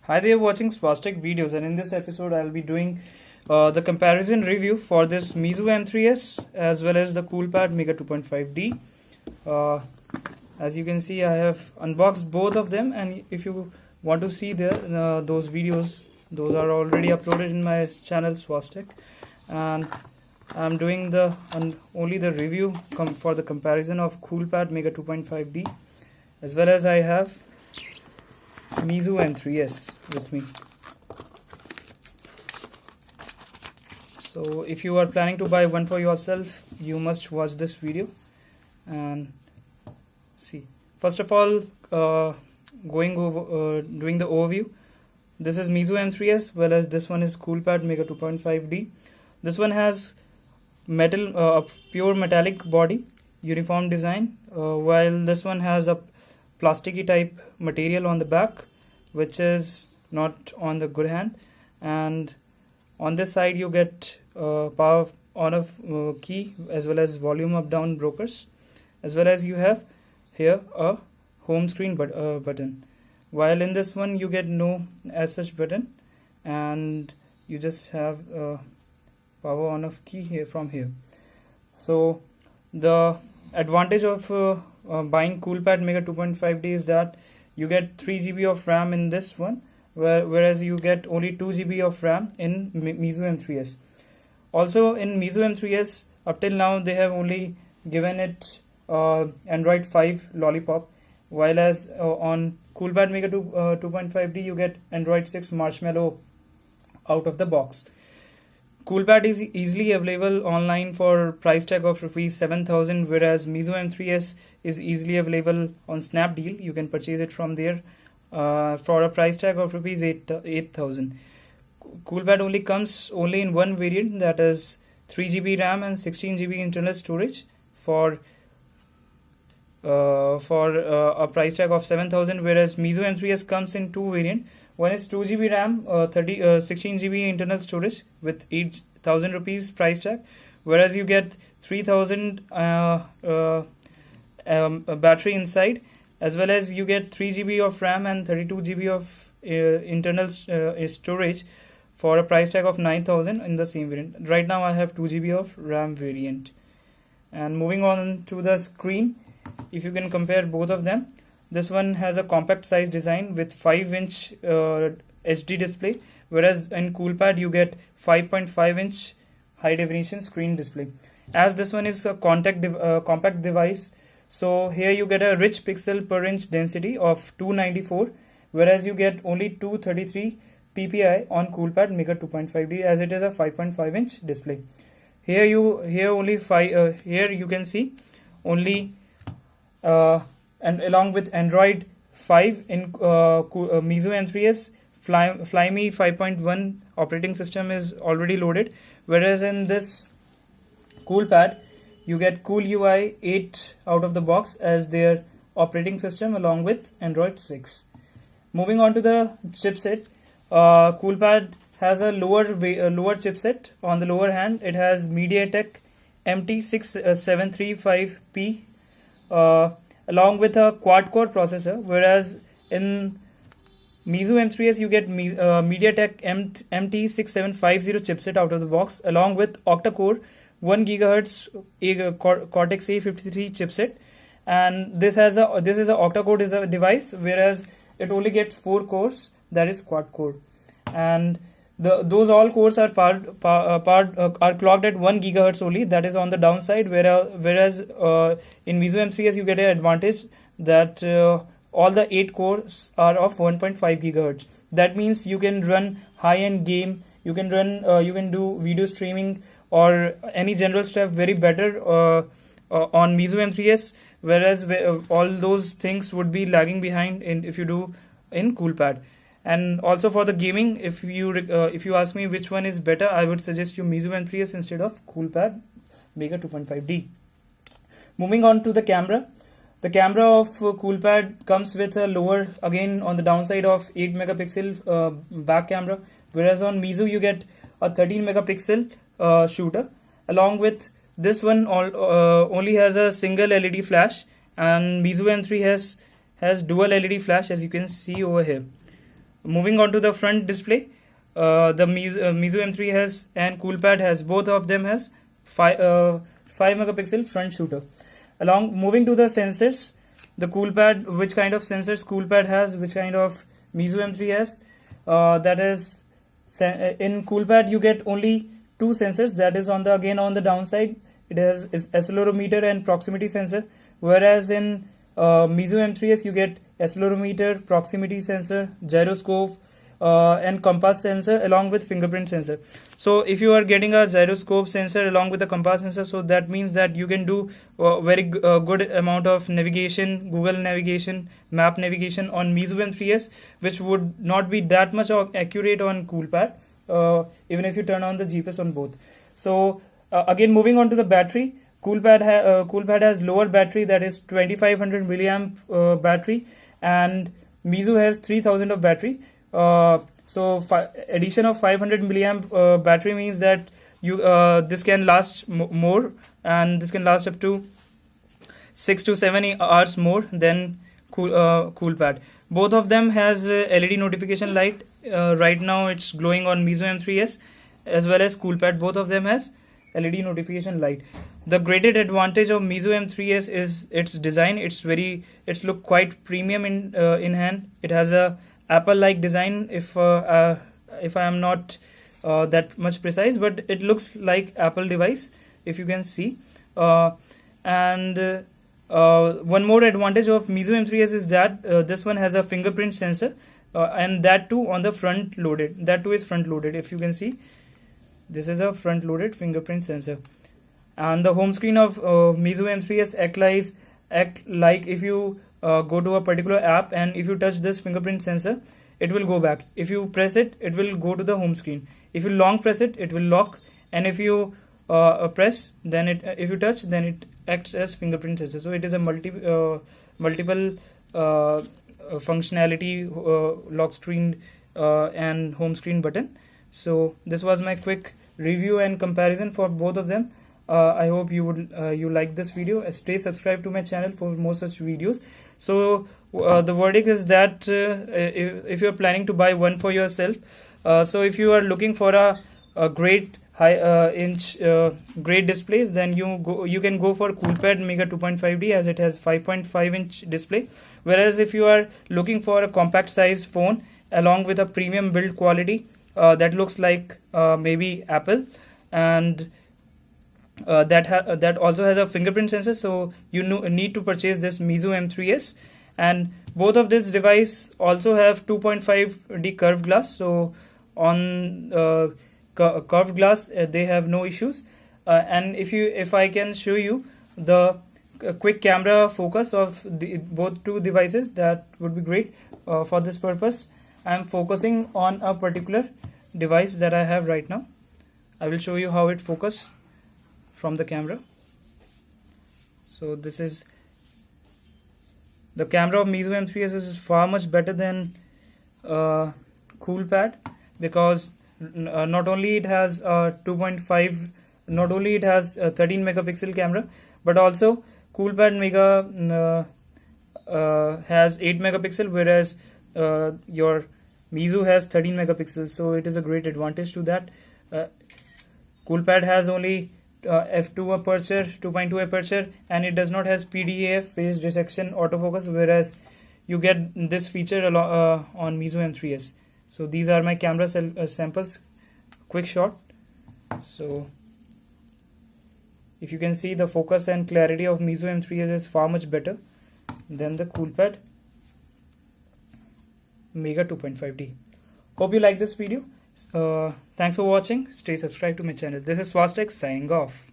Hi there, watching Swastik videos, and in this episode I'll be doing the comparison review for this Meizu M3s as well as the Coolpad Mega 2.5D. Uh, as you can see, I have unboxed both of them, and if you want to see those videos, those are already uploaded in my channel Swastik, and I'm doing only the review for the comparison of Coolpad Mega 2.5D, as well as I have Meizu M3s with me. So if you are planning to buy one for yourself, you must watch this video and see. First of all, doing the overview. This is Meizu M3s, well as this one is Coolpad Mega 2.5D. This one has pure metallic body, uniform design, while this one has a plasticky type material on the back, which is not on the good hand, and on this side you get power on off key as well as volume up down brokers, as well as you have here a home screen button, while in this one you get no as such button, and you just have power on off key here from here. So the advantage of buying Coolpad Mega 2.5D is that you get 3 GB of RAM in this one, whereas you get only 2 GB of RAM in Meizu M3s. Also in Meizu M3s, up till now they have only given it Android 5 Lollipop, while as on Coolpad Mega 2.5D you get Android 6 Marshmallow out of the box. Coolpad is easily available online for price tag of ₹7,000, whereas Meizu M3s is easily available on Snapdeal. You can purchase it from there for a price tag of ₹8,000. Coolpad only comes in one variant, that is 3 GB RAM and 16 GB internal storage for a price tag of 7,000, whereas Meizu M3s comes in two variants. One is 2 GB RAM, 16 GB internal storage with 8,000 rupees price tag, whereas you get 3,000 battery inside, as well as you get 3 GB of RAM and 32 GB of internal storage for a price tag of 9,000 in the same variant. Right now I have 2 GB of RAM variant. And moving on to the screen, if you can compare both of them, this one has a compact size design with 5-inch HD display, whereas in Coolpad you get 5.5-inch high definition screen display. As this one is a compact device, so here you get a rich pixel per inch density of 294, whereas you get only 233 ppi on Coolpad Mega 2.5D, as it is a 5.5-inch display. Here you can see only and along with Android 5 in Meizu M3s, Flyme 5.1 operating system is already loaded, whereas in this Coolpad you get CoolUI 8 out of the box as their operating system along with Android 6. Moving on to the chipset, Coolpad has a lower chipset. On the lower hand, it has MediaTek MT6735P along with a quad-core processor, whereas in Meizu M3s you get MediaTek MT6750 chipset out of the box, along with octa-core 1 GHz Cortex A53 chipset, and this is a octa-core device, whereas it only gets 4 cores, that is quad-core, and those all cores are clocked at 1 GHz only, that is on the downside, whereas in Meizu M3s you get an advantage that all the 8 cores are of 1.5 GHz. That means you can run high-end game, you can do video streaming or any general stuff very better on Meizu M3s, whereas all those things would be lagging behind if you do in Coolpad. And also for the gaming, if you ask me which one is better, I would suggest you Meizu M3s instead of Coolpad Mega 2.5D. Moving on to the camera. The camera of Coolpad comes with a lower, again on the downside, of 8 megapixel back camera, whereas on Meizu you get a 13 megapixel shooter. Along with this one only has a single LED flash, and Meizu M3 has dual LED flash, as you can see over here. moving on to the front display, the Meizu M3 has and Coolpad has, both of them has 5 megapixel front shooter. Along moving to the sensors, the Coolpad, which kind of sensors Coolpad has, which kind of Meizu M3 has, that is, in Coolpad you get only 2 sensors. That is on the downside, it has accelerometer and proximity sensor, whereas in Meizu M3s you get accelerometer, proximity sensor, gyroscope, and compass sensor along with fingerprint sensor. So if you are getting a gyroscope sensor along with a compass sensor, so that means that you can do very good amount of navigation, Google navigation, map navigation on Meizu M3s, which would not be that much accurate on Coolpad, even if you turn on the GPS on both. So again, moving on to the battery, Coolpad has lower battery, that is 2500 milliamp battery, and Meizu has 3000 of battery. So addition of 500 milliamp battery means that you this can last more, and this can last up to 6 to 7 hours more than Coolpad. Both of them has LED notification light. Right now it's glowing on Meizu M3s as well as Coolpad. Both of them has LED notification light. The greatest advantage of Meizu M3s is its design. It's look quite premium in hand. It has a Apple-like design, if I am not that much precise, but it looks like Apple device, if you can see. And one more advantage of Meizu M3s is that this one has a fingerprint sensor, and that too on the front loaded. That too is front loaded. If you can see, this is a front loaded fingerprint sensor. And the home screen of Meizu M3s act like if you go to a particular app, and if you touch this fingerprint sensor, it will go back. If you press it, it will go to the home screen. If you long press it, it will lock, and if you press, then if you touch, then it acts as fingerprint sensor. So it is a multiple functionality, lock screen and home screen button. So this was my quick review and comparison for both of them. I hope you like this video. Stay subscribed to my channel for more such videos. So the verdict is that if you are planning to buy one for yourself, so if you are looking for a great great displays, then you can go for Coolpad Mega 2.5D, as it has 5.5 inch display. Whereas if you are looking for a compact sized phone along with a premium build quality that looks like maybe Apple, and that also has a fingerprint sensor, so you need to purchase this Meizu M3s. And both of this device also have 2.5D curved glass, so on curved glass they have no issues. And if I can show you the quick camera focus of both two devices, that would be great. For this purpose, I am focusing on a particular device that I have right now. I will show you how it focuses from the camera. So this is the camera of Meizu M3s is far much better than Coolpad, because not only it has 2.5, not only it has a 13 megapixel camera, but also Coolpad Mega has 8 megapixel, whereas your Meizu has 13 megapixels. So it is a great advantage to that. Coolpad has only f2 aperture, 2.2 aperture, and it does not has PDAF, phase detection autofocus, whereas you get this feature on Meizu M3s. So these are my camera samples, quick shot. So if you can see, the focus and clarity of Meizu M3s is far much better than the Coolpad Mega 2.5D. Hope you like this video. Thanks for watching. Stay subscribed to my channel. This is Swastik signing off.